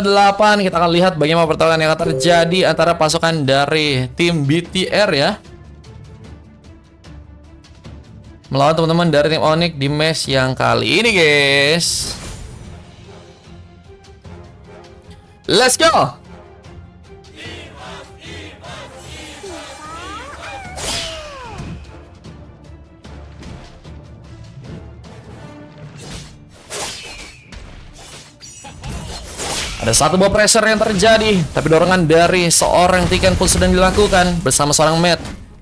8 kita akan lihat bagaimana pertarungan yang akan terjadi antara pasukan dari tim BTR ya melawan teman-teman dari tim Onyx di match yang kali ini, guys. Let's go. Ada satu buah pressure yang terjadi, tapi dorongan dari seorang Tiken pun sedang dilakukan bersama seorang Matt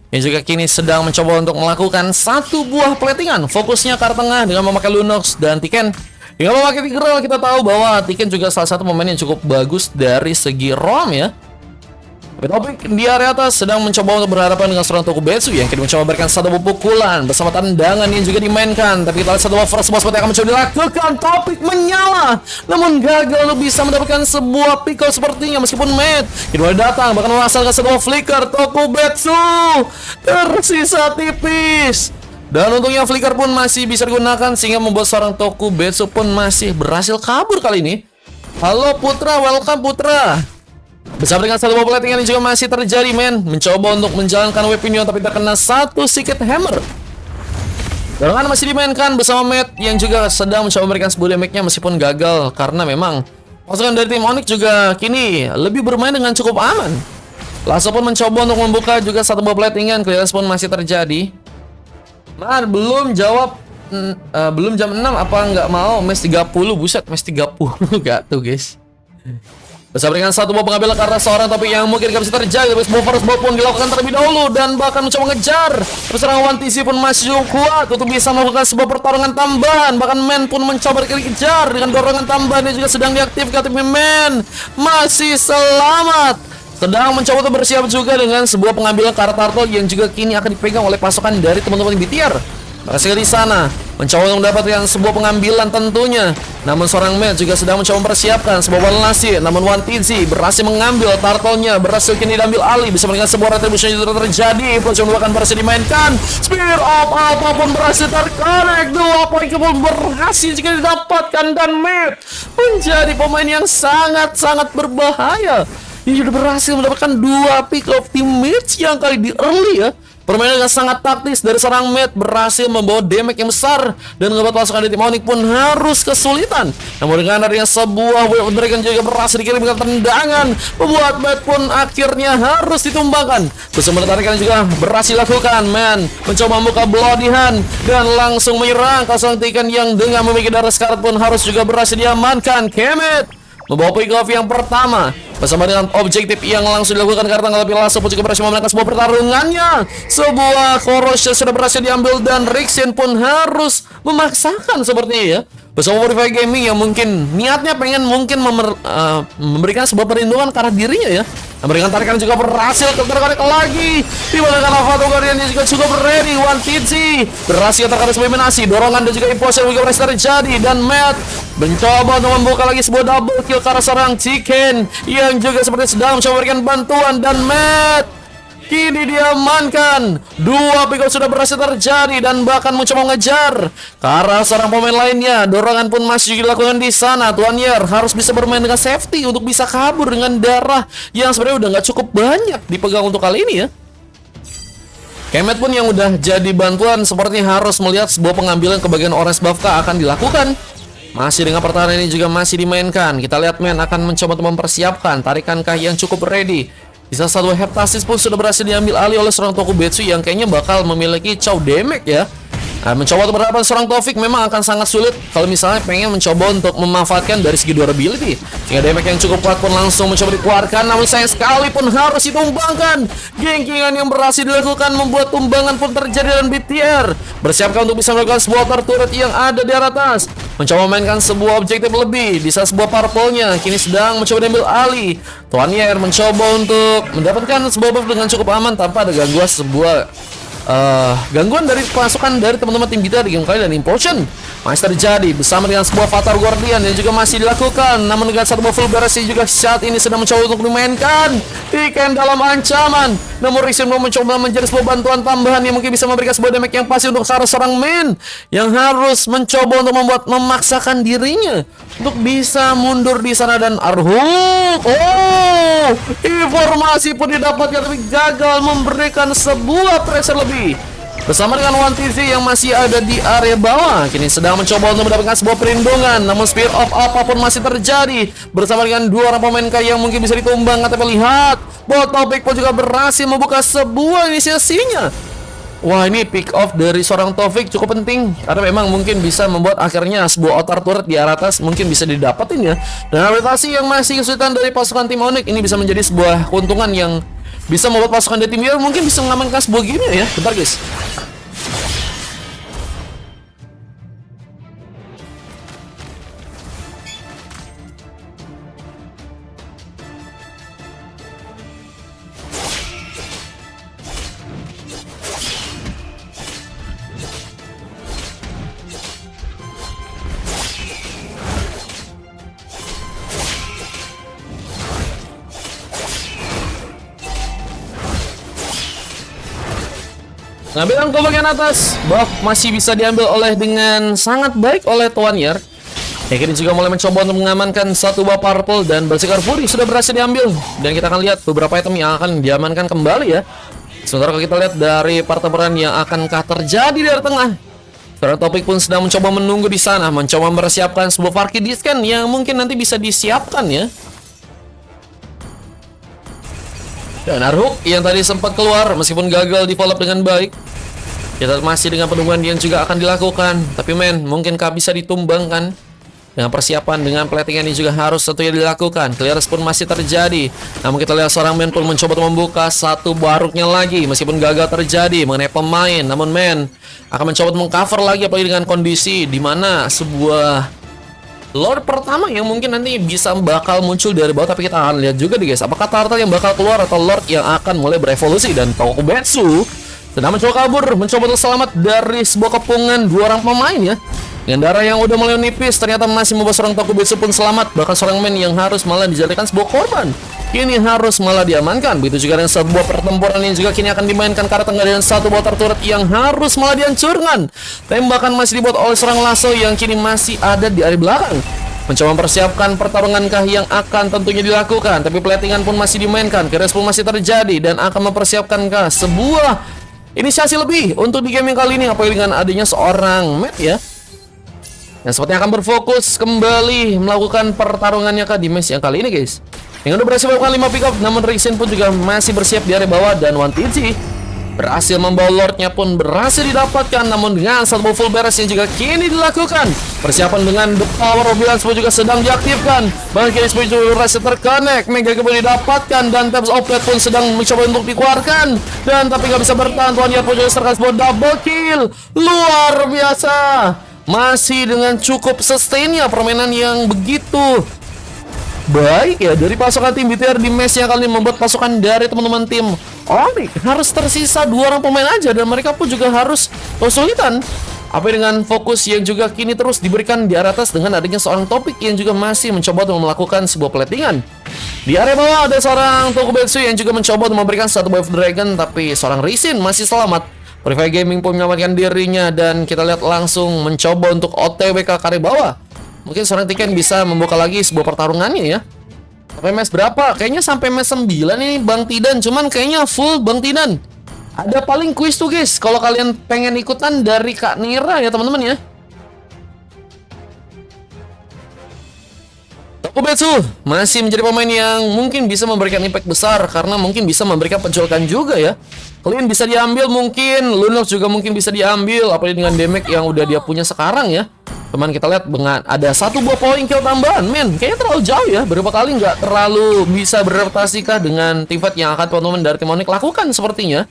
yang juga kini sedang mencoba untuk melakukan satu buah platingan. Fokusnya ke arah tengah dengan memakai Lunox dan Tiken. Dengan memakai Tigreal, kita tahu bahwa Tiken juga salah satu pemain yang cukup bagus dari segi ROM ya. Topik di area atas sedang mencoba untuk berhadapan dengan seorang Tokubetsu yang kini mencoba memberikan satu pukulan bersama tendangan yang juga dimainkan. Tapi kita lihat satu first boss yang akan mencoba dilakukan. Topik menyala, namun gagal untuk bisa mendapatkan sebuah pickle sepertinya meskipun Matt kini mulai datang bahkan merasakan sebuah flicker. Tokubetsu tersisa tipis. Dan untungnya flicker pun masih bisa digunakan sehingga membuat seorang Tokubetsu pun masih berhasil kabur kali ini. Halo Putra, welcome Putra. Bersama dengan satu buah platingan yang juga masih terjadi, men. Mencoba untuk menjalankan weapon tapi terkena satu sedikit hammer. Dorongan masih dimainkan bersama Matt yang juga sedang mencoba memberikan sebuah damage-nya meskipun gagal karena memang pasukan dari tim Onyx juga kini lebih bermain dengan cukup aman. Lasso pun mencoba untuk membuka juga satu buah platingan, clearance pun masih terjadi. Man, belum jawab belum jam 6 apa nggak mau match 30, buset match 30 gak tuh, guys. Bersama dengan satu buah pengambilan karena seorang topik yang mungkin gak bisa terjadi. Tapi sebuah first blow pun dilakukan terlebih dahulu dan bahkan mencoba mengejar. Tapi serangan One TC pun masih cukup kuat untuk bisa melakukan sebuah pertarungan tambahan. Bahkan Man pun mencoba dikejar dengan dorongan tambahan yang juga sedang diaktifkan. Tapi Man masih selamat. Sedang mencoba untuk bersiap juga dengan sebuah pengambilan karena turtle yang juga kini akan dipegang oleh pasukan dari teman-teman BTR. Masih di sana mencoba untuk mendapatkan sebuah pengambilan tentunya. Namun seorang Matt juga sedang mencoba mempersiapkan sebuah balanasi. Namun One TZ berhasil mengambil turtle-nya, berhasil kini diambil alih. Bisa dengan sebuah retribution yang sudah terjadi. Plus yang bahkan berhasil dimainkan. Spear of Alpha pun berhasil terconnect. 2 poin pun berhasil jika didapatkan. Dan Matt menjadi pemain yang sangat-sangat berbahaya. Yang sudah berhasil mendapatkan 2 pick of teammates yang kali di early ya. Permainan yang sangat taktis dari seorang Matt berhasil membawa damage yang besar dan membuat pasukan dari tim Onyx pun harus kesulitan. Namun dengan adanya sebuah wave Dragon juga berhasil dikirimkan tendangan, membuat Matt pun akhirnya harus ditumbangkan. Bersama tarikan juga berhasil lakukan. Man mencoba membuka Bloody Hand dan langsung menyerang Kosong Tiken yang dengan memiliki darah sekarat pun harus juga berhasil diamankan. Kemet membawa pick off yang pertama bersama dengan objektif yang langsung dilakukan karena tapi Lasso pun juga berhasil memenangkan sebuah pertarungannya. Sebuah Corrosion sudah berhasil diambil dan Rixin pun harus memaksakan sepertinya ya. Bersama Modify Gaming yang mungkin niatnya pengen mungkin memberikan sebuah perlindungan ke arah dirinya ya. Memberikan tarikan juga berhasil tertarik lagi. Dimana karena Fatu Guardian juga cukup ready. One TZ berhasil terkena sebuah eliminasi. Dorongan dan juga imposter juga berhasil terjadi. Dan Matt mencoba untuk membuka lagi sebuah double kill ke arah seorang Chicken yang juga seperti sedang mencoba memberikan bantuan. Dan Matt kini diamankan. 2 pick up sudah berhasil terjadi dan bahkan mencoba mengejar ke arah seorang pemain lainnya. Dorongan pun masih dilakukan di sana. Tuan Yer harus bisa bermain dengan safety untuk bisa kabur dengan darah yang sebenarnya udah nggak cukup banyak dipegang untuk kali ini ya. Kemet pun yang udah jadi bantuan sepertinya harus melihat sebuah pengambilan ke bagian orange buff akan dilakukan. Masih dengan pertahanan ini juga masih dimainkan. Kita lihat Man akan mencoba untuk mempersiapkan tarikankah yang cukup ready. Bisa satu heptasis pun sudah berhasil diambil alih oleh seorang Tokubetsu yang kayaknya bakal memiliki chow damage ya. Nah, mencoba untuk berhadapan seorang Taufik memang akan sangat sulit kalau misalnya pengen mencoba untuk memanfaatkan dari segi durability. Sehingga damage yang cukup kuat pun langsung mencoba dikeluarkan, namun sayang sekali pun harus ditumbangkan. Gengkingan yang berhasil dilakukan membuat tumbangan pun terjadi dan BTR bersiapkan untuk bisa melakukan sebuah turret yang ada di atas. Mencoba memainkan sebuah objektif lebih. Bisa sebuah purple-nya kini sedang mencoba diambil alih. Tuan Yer mencoba untuk mendapatkan sebuah buff dengan cukup aman tanpa ada gangguan sebuah gangguan dari pasukan dari teman-teman tim kita di game kali dan Implosion masih terjadi bersama dengan sebuah Fatal Guardian yang juga masih dilakukan. Namun dengan satu buah full beres juga saat ini sedang mencoba untuk dimainkan. Tiken dalam ancaman. Namun Rixin mau mencoba menjadi sebuah bantuan tambahan yang mungkin bisa memberikan sebuah damage yang pasti untuk seorang main yang harus mencoba untuk memaksakan dirinya untuk bisa mundur di sana. Dan Arhuk, informasi pun didapatkan tapi gagal memberikan sebuah pressure lebih. Bersama dengan One TZ yang masih ada di area bawah, kini sedang mencoba untuk mendapatkan sebuah perlindungan. Namun spear of apapun masih terjadi bersama dengan dua orang pemain yang mungkin bisa ditumbang. Tapi lihat, Bot Taufik pun juga berhasil membuka sebuah inisiasinya. Wah, ini pick off dari seorang Taufik cukup penting karena memang mungkin bisa membuat akhirnya sebuah outer turret di atas mungkin bisa didapatin ya. Dan rotasi yang masih kesulitan dari pasukan tim Onyx ini bisa menjadi sebuah keuntungan yang bisa membuat pasukan dari tim Hero mungkin bisa mengamankan sebuah game ya. Bentar guys. Ngambilan ke bagian atas, buff masih bisa diambil oleh dengan sangat baik oleh Tuan Yer. Yang ini juga mulai mencoba untuk mengamankan satu buah purple dan Berserker Fury sudah berhasil diambil. Dan kita akan lihat beberapa item yang akan diamankan kembali ya. Sementara kalau kita lihat dari pertempuran yang akankah terjadi dari tengah, seorang Topik pun sedang mencoba menunggu di sana, mencoba mempersiapkan sebuah Farki Discan yang mungkin nanti bisa disiapkan ya. Dan Arhuk yang tadi sempat keluar meskipun gagal di follow up dengan baik. Kita masih dengan penungguan yang juga akan dilakukan. Tapi men, mungkinkah bisa ditumbangkan? Dengan persiapan, dengan platingan ini juga harus tentunya dilakukan. Clearance pun masih terjadi. Namun kita lihat seorang men pun mencoba untuk membuka satu baruknya lagi meskipun gagal terjadi mengenai pemain. Namun men akan mencoba untuk mengcover lagi apalagi dengan kondisi di mana sebuah Lord pertama yang mungkin nanti bisa bakal muncul dari bawah. Tapi kita akan lihat juga nih guys, apakah Turtle yang bakal keluar atau Lord yang akan mulai berevolusi. Dan Tokubetsu sedang mencoba kabur, mencoba untuk selamat dari sebuah kepungan dua orang pemain ya. Dengan darah yang udah mulai nipis, ternyata masih membuat seorang Tokubetsu pun selamat. Bahkan seorang main yang harus malah dijadikan sebuah korban kini harus malah diamankan. Begitu juga dengan sebuah pertempuran yang juga kini akan dimainkan karena tengah dengan satu water turret yang harus malah dihancurkan. Tembakan masih dibuat oleh seorang Lasso yang kini masih ada di area belakang, mencoba mempersiapkan pertarungankah yang akan tentunya dilakukan. Tapi platingan pun masih dimainkan, keres pun masih terjadi, dan akan mempersiapkankah sebuah inisiasi lebih untuk di game yang kali ini apalagi dengan adanya seorang Matt ya, yang sepertinya akan berfokus kembali melakukan pertarungannya kah di match yang kali ini guys. Yang udah berhasil melakukan 5 pick up, namun Rixin pun juga masih bersiap di area bawah. Dan One TG berhasil membawa Lordnya pun berhasil didapatkan. Namun dengan satu full beres yang juga kini dilakukan. Persiapan dengan The Power of Balance pun juga sedang diaktifkan. Bahkan kini pun juga berhasil terconnect. Mega kembali didapatkan dan Tabs of Plate pun sedang mencoba untuk dikeluarkan. Dan tapi nggak bisa bertahan. Tuan Yer pun juga serkas buat double kill. Luar biasa. Masih dengan cukup sustainnya permainan yang begitu baik ya dari pasukan tim BTR di match yang kali ini, membuat pasukan dari teman-teman tim Onyx harus tersisa dua orang pemain aja dan mereka pun juga harus kesulitan. Apa dengan fokus yang juga kini terus diberikan di area atas dengan adanya seorang Topik yang juga masih mencoba untuk melakukan sebuah platingan. Di area bawah ada seorang Tokubetsu yang juga mencoba untuk memberikan satu Wave Dragon, tapi seorang Rixin masih selamat. Private Gaming pun menyelamatkan dirinya dan kita lihat langsung mencoba untuk OTW ke area bawah. Mungkin seorang Tiken bisa membuka lagi sebuah pertarungannya ya. Sampai match berapa? Kayaknya sampai match 9 ini Bang Tidan. Cuman kayaknya full Bang Tidan. Ada paling quiz tuh guys, kalau kalian pengen ikutan dari Kak Nira ya teman-teman ya. Tokubetsu masih menjadi pemain yang mungkin bisa memberikan impact besar karena mungkin bisa memberikan pencolkan juga ya. Kalian bisa diambil mungkin, Lunox juga mungkin bisa diambil, apalagi dengan damage yang udah dia punya sekarang ya. Teman kita lihat dengan ada satu buah point kill tambahan, men, kayaknya terlalu jauh ya. Berapa kali nggak terlalu bisa beradaptasi kah dengan tim fight yang akan teman-teman dari tim Onyx lakukan sepertinya.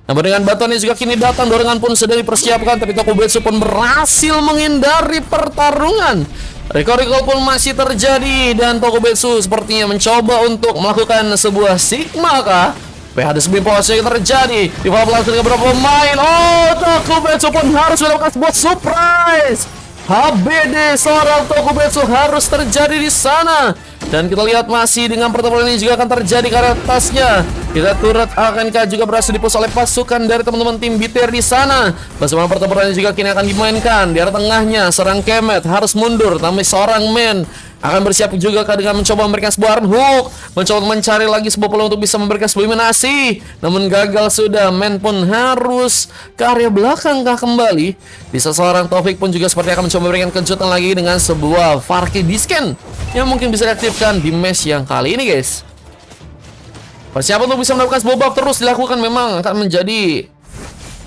Namun dengan bantuannya juga kini datang, dorongan pun sudah dipersiapkan, tapi Tokubetsu pun berhasil menghindari pertarungan. Recall pun masih terjadi dan Tokubetsu sepertinya mencoba untuk melakukan sebuah Sigma kah? Tapi ada sebuah pause yang terjadi. Di langsung dengan beberapa pemain. Oh, Tokubetsu pun harus mendapatkan sebuah surprise. HBD seorang Tokubetsu harus terjadi di sana. Dan kita lihat masih dengan pertempuran ini juga akan terjadi ke atasnya. Kita turut akankah juga berhasil dipus oleh pasukan dari teman-teman tim BTR di sana. Bersama pertempuran ini juga kini akan dimainkan. Di arah tengahnya seorang Kemet harus mundur, tapi seorang Man akan bersiap juga dengan mencoba memberikan sebuah arm hook, mencoba mencari lagi sebuah peluang untuk bisa memberikan sebuah eliminasi, namun gagal sudah. Man pun harus ke area belakang kembali. Bisa seorang Taufik pun juga seperti akan mencoba memberikan kejutan lagi dengan sebuah Farki Disken yang mungkin bisa diaktifkan di match yang kali ini, guys. Persiapan untuk bisa mendapatkan sebuah buff terus dilakukan, memang akan menjadi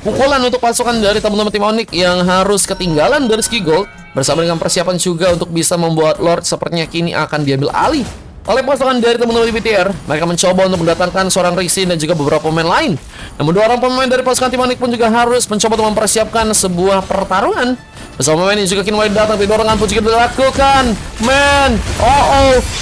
pukulan untuk pasukan dari teman-teman tim Onyx yang harus ketinggalan dari segi gold. Bersama dengan persiapan juga untuk bisa membuat Lord sepertinya kini akan diambil alih oleh pasukan dari teman-teman di BTR. Mereka mencoba untuk mendatangkan seorang Rixin dan juga beberapa pemain lain. Namun dua orang pemain dari pasukan tim Onyx pun juga harus mencoba untuk mempersiapkan sebuah pertarungan. Bersama pemain ini juga kini mulai datang, tapi dorongan pun juga dilakukan. Man,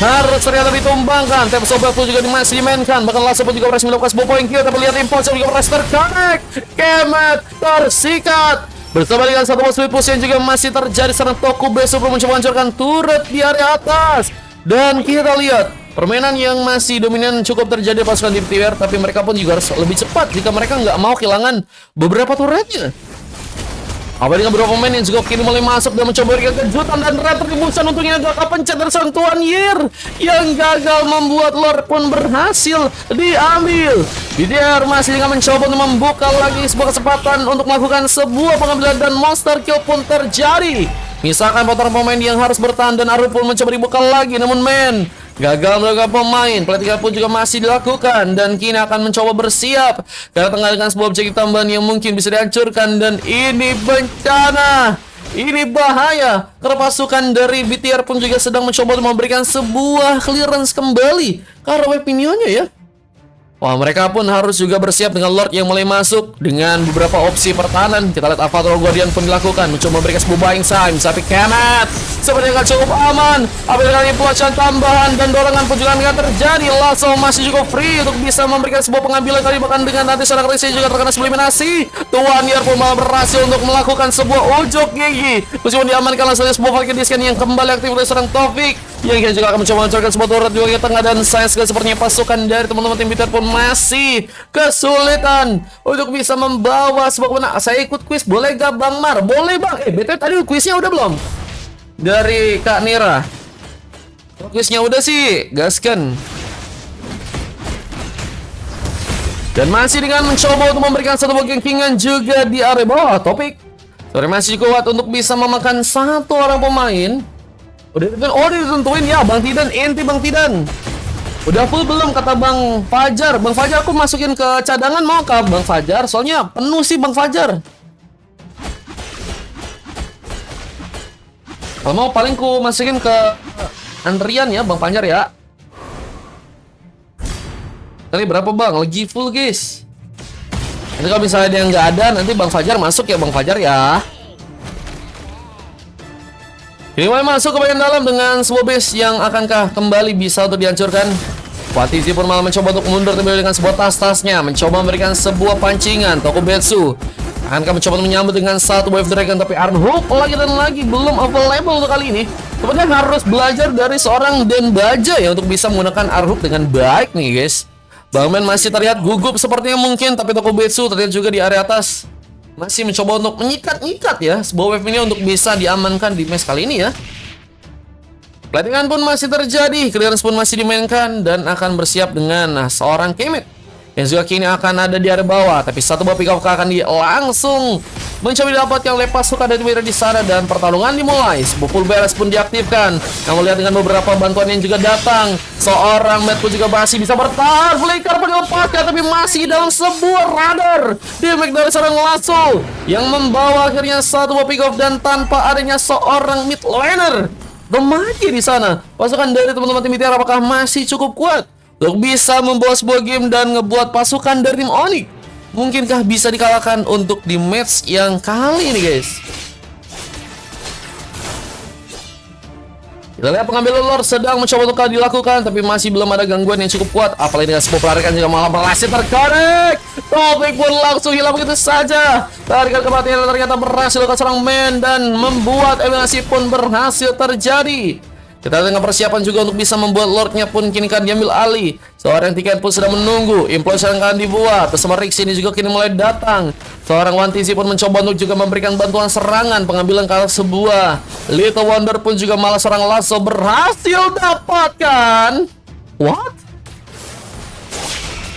harus ternyata ditumbangkan. Tapi sobat pun juga masih dimainkan. Bahkan Lasso pun juga berhasil melakukan sebuah poin kill. Tapi lihat Impulse juga berhasil terconnect. Kemet tersikat. Bersama dengan satu sweep push yang juga masih terjadi, serang Tokubetsu belum mencoba hancurkan turret di area atas. Dan kita lihat permainan yang masih dominan cukup terjadi pasukan di BTR, tapi mereka pun juga harus lebih cepat jika mereka nggak mau kehilangan beberapa turretnya. Apa dengan beberapa pemain yang juga kini mulai masuk dan mencoba berikan kejutan, dan retribution untungnya agak kepencet dari seorang Tuan Yer yang gagal membuat Lord pun berhasil diambil. BTR masih dengan mencoba untuk membuka lagi sebuah kesempatan untuk melakukan sebuah pengambilan, dan monster kill pun terjadi. Misalkan potongan pemain yang harus bertahan, dan Arun pun mencoba dibuka lagi, namun Man gagal melakukan pemain. Pelatihan pun juga masih dilakukan, dan kini akan mencoba bersiap karena tengah dengan sebuah objektif tambahan yang mungkin bisa dihancurkan. Dan ini bencana, ini bahaya karena pasukan dari BTR pun juga sedang mencoba untuk memberikan sebuah clearance kembali karena weaponnya ya. Wah, mereka pun harus juga bersiap dengan Lord yang mulai masuk dengan beberapa opsi pertahanan. Kita lihat Avatar Guardian pun dilakukan, mencoba memberikan sebuah buying time. Tapi Kemet sepertinya akan cukup aman. Apabila kali pelacaan tambahan dan dorongan pun juga akan terjadi. Lasso masih cukup free untuk bisa memberikan sebuah pengambilan kali, bahkan dengan nanti seorang Risi juga terkena sebuah eliminasi. Tuan Yer pun malah berhasil untuk melakukan sebuah ujok gigi. Meskipun diamankan langsung sebuah Falcon Discan yang kembali aktif oleh seorang Taufik, yang juga akan mencoba mencarikan sebuah turret juga ke tengah. Dan saya sepertinya pasukan dari teman-teman tim BTR pun masih kesulitan untuk bisa membawa sebuah kemenangan. Saya ikut kuis, boleh gak Bang Mar? Boleh Bang. BTR tadi kuisnya udah belum? Dari Kak Nira. Kuisnya udah sih, gaskan. Dan masih dengan mencoba untuk memberikan satu gengkingan juga di area bawah. Topik Sore masih kuat untuk bisa memakan satu orang pemain. Udah ditentuin ya Bang Tidan, inti Bang Tidan. Udah full belum kata Bang Fajar? Bang Fajar aku masukin ke cadangan, mau ke Bang Fajar? Soalnya penuh sih Bang Fajar. Kalau mau paling ku masukin ke antrian ya Bang Fajar ya. Tadi berapa Bang? Lagi full guys. Nanti kalau misalnya dia nggak ada, nanti Bang Fajar masuk ya Bang Fajar ya. Ini mulai masuk ke bagian dalam dengan sebuah base yang akankah kembali bisa untuk dihancurkan. Watizi pun malah mencoba untuk mundur kembali dengan sebuah tas-tasnya, mencoba memberikan sebuah pancingan. Tokubetsu akankah mencoba untuk menyambut dengan satu wave dragon, tapi Arm Hook lagi dan lagi belum available untuk kali ini. Sebenarnya harus belajar dari seorang Den Baja ya untuk bisa menggunakan Arm Hook dengan baik nih guys. Bang Man masih terlihat gugup sepertinya mungkin, tapi Tokubetsu terlihat juga di area atas masih mencoba untuk menyikat-nyikat ya sebuah wave ini untuk bisa diamankan di match kali ini ya. Pelatihan pun masih terjadi, clearance pun masih dimainkan, dan akan bersiap dengan seorang Kemet yang juga kini akan ada di area bawah. Tapi satu buah pick up akan langsung mencoba didapatkan oleh pasukan dari Mira di sana, dan pertarungan dimulai. Sebuah full balance pun diaktifkan. Kamu lihat dengan beberapa bantuan yang juga datang. Seorang Matt pun juga masih bisa bertahan. Flicker pun dilepaskan, tapi masih dalam sebuah radar damage dari seorang Lasso yang membawa akhirnya satu buah pick up, dan tanpa adanya seorang mid laner remaja di sana. Pasukan dari teman-teman tim BTR apakah masih cukup kuat untuk bisa membawa sebuah game dan ngebuat pasukan dari tim Onyx mungkinkah bisa dikalahkan untuk di match yang kali ini guys? Kita lihat pengambilan Lord sedang mencoba untuk dilakukan, tapi masih belum ada gangguan yang cukup kuat. Apalagi dengan sebuah pelarikan juga malah berhasil terkorek. Topik pun langsung hilang begitu saja. Tarikan kematian ternyata berhasil ke seorang man dan membuat eliminasi pun berhasil terjadi. Kita tengah persiapan juga untuk bisa membuat Lordnya pun kini kan diambil alih. Seorang Tiken pun sedang menunggu. Implosion akan dibuat. Bersama Rix ini juga kini mulai datang. Seorang One TZ pun mencoba untuk juga memberikan bantuan serangan. Pengambilan ke sebuah Little Wonder pun juga malah seorang Lasso berhasil dapatkan. What?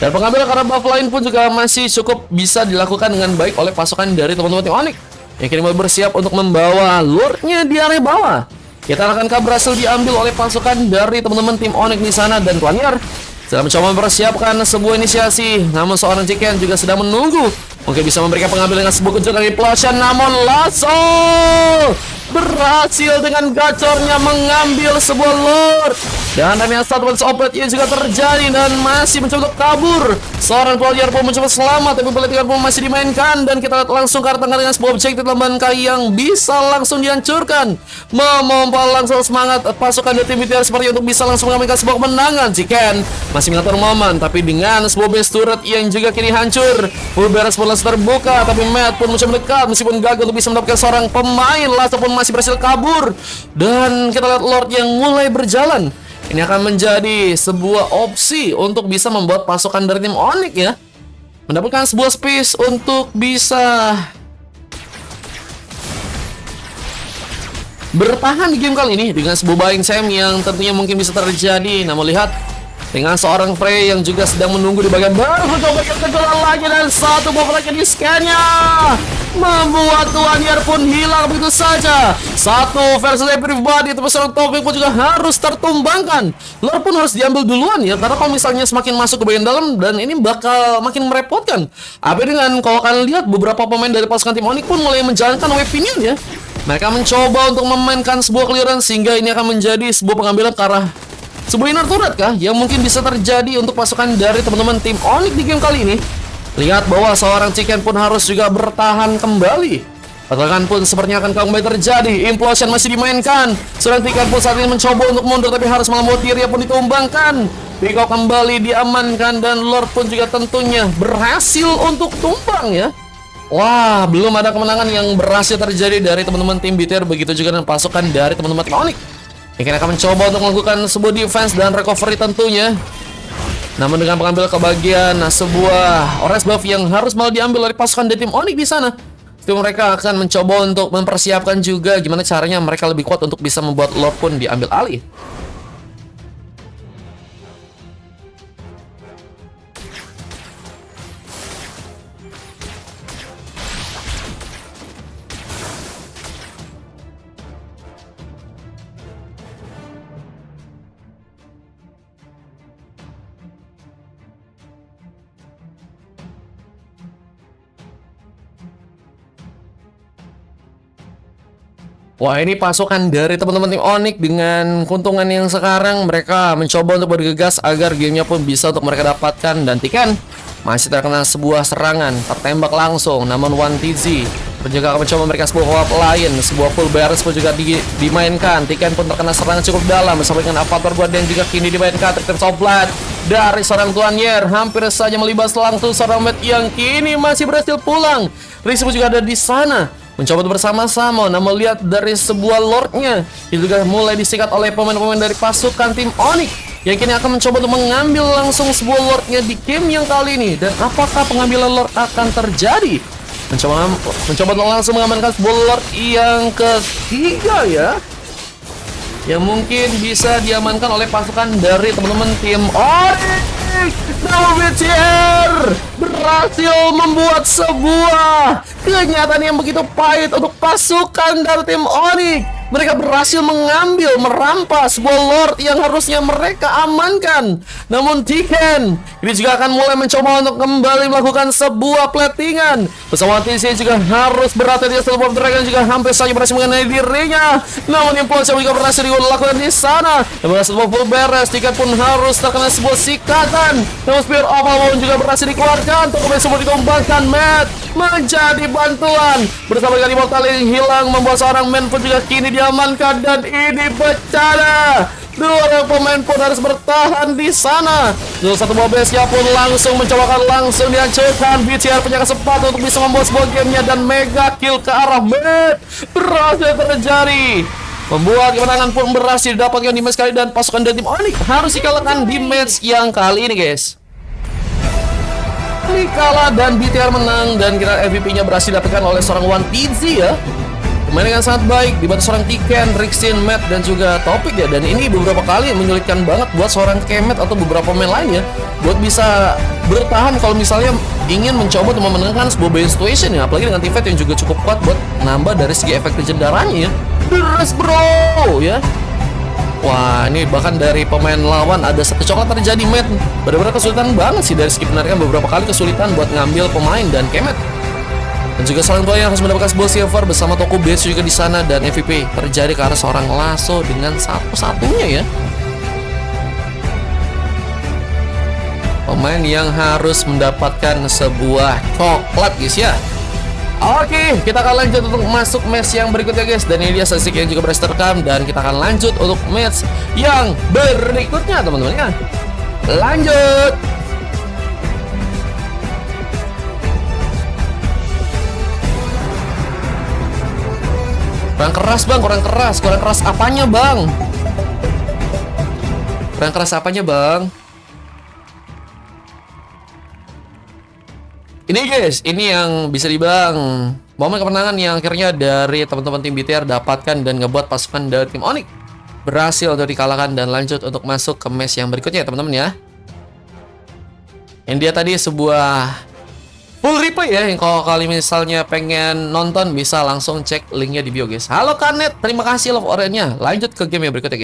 Dan pengambilan karena buff lain pun juga masih cukup bisa dilakukan dengan baik oleh pasukan dari teman-teman tim Onyx yang kini mulai bersiap untuk membawa Lordnya di area bawah. Kita akankah berhasil diambil oleh pasukan dari teman-teman tim Onyx di sana, dan Tuanyar sedang mencoba mempersiapkan sebuah inisiasi. Namun seorang Chicken juga sedang menunggu, mungkin bisa memberikan pengambilan dengan sebuah kejutan dari Implosion. Namun Lasso berhasil dengan gacornya mengambil sebuah Lord. Dan yang satu opet ini juga terjadi dan masih mencoba untuk kabur. Seorang Tuanyar pun mencoba selamat, tapi pelitikan pun masih dimainkan. Dan kita lihat langsung ke arah tengah dengan sebuah objektif Lembankai yang bisa langsung dihancurkan. Memompa langsung semangat pasukan dari tim BTR seperti untuk bisa langsung mengamankan sebuah kemenangan. Chicken masih mengatur momen, tapi dengan sebuah base turret yang juga kini hancur. Full beres pun langsung terbuka, tapi Matt pun mencoba mendekat meskipun gagal untuk bisa mendapatkan seorang pemain. Lasso pun masih berhasil kabur. Dan kita lihat Lord yang mulai berjalan. Ini akan menjadi sebuah opsi untuk bisa membuat pasukan dari tim Onyx ya mendapatkan sebuah space untuk bisa bertahan di game kali ini dengan sebuah buying Sam yang tentunya mungkin bisa terjadi. Namun lihat dengan seorang Frey yang juga sedang menunggu di bagian baru, mencoba kekejalan lagi dan satu buah lagi di scan-nya membuat Tuanyar pun hilang begitu saja. Satu versi pribadi, tapi seorang Topik pun juga harus tertumbangkan. Lord pun harus diambil duluan ya, karena kalau misalnya semakin masuk ke bagian dalam dan ini bakal makin merepotkan. Apa dengan kalau kalian lihat beberapa pemain dari pasukan tim Onyx pun mulai menjalankan weapon-nya ya. Mereka mencoba untuk memainkan sebuah clearance sehingga ini akan menjadi sebuah pengambilan ke arah sebuah inner turret kah yang mungkin bisa terjadi untuk pasukan dari teman-teman tim Onyx di game kali ini. Lihat bahwa seorang Chicken pun harus juga bertahan kembali. Pertahanan pun sepertinya akan kembali terjadi. Implosion masih dimainkan. Seorang Chicken pun saat ini mencoba untuk mundur, tapi harus membuat diri pun ditumbangkan. Pico kembali diamankan dan Lord pun juga tentunya berhasil untuk tumbang ya. Wah, belum ada kemenangan yang berhasil terjadi dari teman-teman tim BTR, begitu juga dengan pasukan dari teman-teman tim Onyx. Yang akan mencoba untuk melakukan sebuah defense dan recovery tentunya. Namun dengan pengambil kebagian sebuah orange buff yang harus malah diambil oleh pasukan dari tim Onyx di sana. Tim mereka akan mencoba untuk mempersiapkan juga gimana caranya mereka lebih kuat untuk bisa membuat Lord pun diambil alih. Wah, ini pasukan dari teman-teman tim Onyx dengan keuntungan yang sekarang mereka mencoba untuk bergegas agar gamenya pun bisa untuk mereka dapatkan. Dan Tiken masih terkena sebuah serangan tertembak langsung. Namun One TZ juga akan mencoba memberikan sebuah hoap lain. Sebuah full beres pun juga dimainkan. Tiken pun terkena serangan cukup dalam bersama dengan Avatar Guardian juga kini dimainkan. Terkena Soblat dari seorang Tuanyar hampir saja melibas langsung seorang Matt yang kini masih berhasil pulang. Rix pun juga ada di sana mencoba bersama-sama. Namun lihat dari sebuah Lordnya itu juga mulai disikat oleh pemain-pemain dari pasukan tim Onyx yang kini akan mencoba untuk mengambil langsung sebuah Lordnya di game yang kali ini. Dan apakah pengambilan Lord akan terjadi? Mencoba untuk langsung mengamankan sebuah Lord yang ketiga ya, yang mungkin bisa diamankan oleh pasukan dari teman-teman tim Onyx. Namun BTR berhasil membuat sebuah kenyataan yang begitu pahit untuk pasukan dari tim Onyx. Mereka berhasil merampas sebuah Lord yang harusnya mereka amankan. Namun Tiken ini juga akan mulai mencoba untuk kembali melakukan sebuah platingan. Bersama TC juga harus berhati-hati. Sebuah Dragon juga hampir saja berhasil mengenai dirinya. Namun Impulse juga berhasil dilakukan di sana. Dan berhasil sebuah full beres. Tiken pun harus terkena sebuah sikatan. Namun Spear of Alone juga berhasil dikeluarkan. Untuk sebuah ditumbangkan. Matt menjadi bantuan bersama dengan Immortal yang hilang, membuat seorang man pun juga kini diamankan dan ini bencana. Dua orang pemain pun harus bertahan di sana. Satu buah base-nya pun langsung mencobakan langsung dihancurkan. BTR punya kesempatan untuk bisa membuat sebuah gamenya dan mega kill ke arah mid. Berhasil terjadi. Membuat kemenangan pun berhasil didapatkan di match kali dan pasukan dari tim Onyx harus dikalahkan di match yang kali ini, guys. Kali kalah dan BTR menang dan kira MVP-nya berhasil didapatkan oleh seorang One TZ ya. Main dengan sangat baik, dibantu seorang Tiken, Rixin, Matt, dan juga Topik ya. Dan ini beberapa kali menyulitkan banget buat seorang Kemet atau beberapa pemain lainnya buat bisa bertahan kalau misalnya ingin mencoba untuk memenangkan sebuah base situation ya. Apalagi dengan Tivet yang juga cukup kuat buat nambah dari segi efek legendaranya ya. Deres bro ya. Wah, ini bahkan dari pemain lawan ada satu coklat terjadi, Matt. Benar-benar kesulitan banget sih dari segi penarikan, beberapa kali kesulitan buat ngambil pemain dan Kemet. Dan juga seorang tua yang harus mendapatkan sebuah silver bersama toko base juga di sana dan MVP terjadi karena seorang Lasso dengan satu-satunya ya. Pemain yang harus mendapatkan sebuah coklat guys ya. Oke, kita akan lanjut untuk masuk match yang berikutnya guys. Dan ini dia statistik yang juga berhasil terekam. Dan kita akan lanjut untuk match yang berikutnya teman-teman ya. Lanjut. Kurang keras bang, kurang keras apanya bang? Kurang keras apanya bang? Ini guys, ini yang bisa dibilang momen kemenangan yang akhirnya dari teman-teman tim BTR dapatkan dan ngebuat pasukan dari tim Onyx berhasil untuk dikalahkan dan lanjut untuk masuk ke match yang berikutnya ya teman-teman ya. Ini dia tadi sebuah full replay ya, yang kalau kali misalnya pengen nonton bisa langsung cek linknya di bio guys. Halo Kanet, terima kasih love orangnya. Lanjut ke game yang berikutnya guys.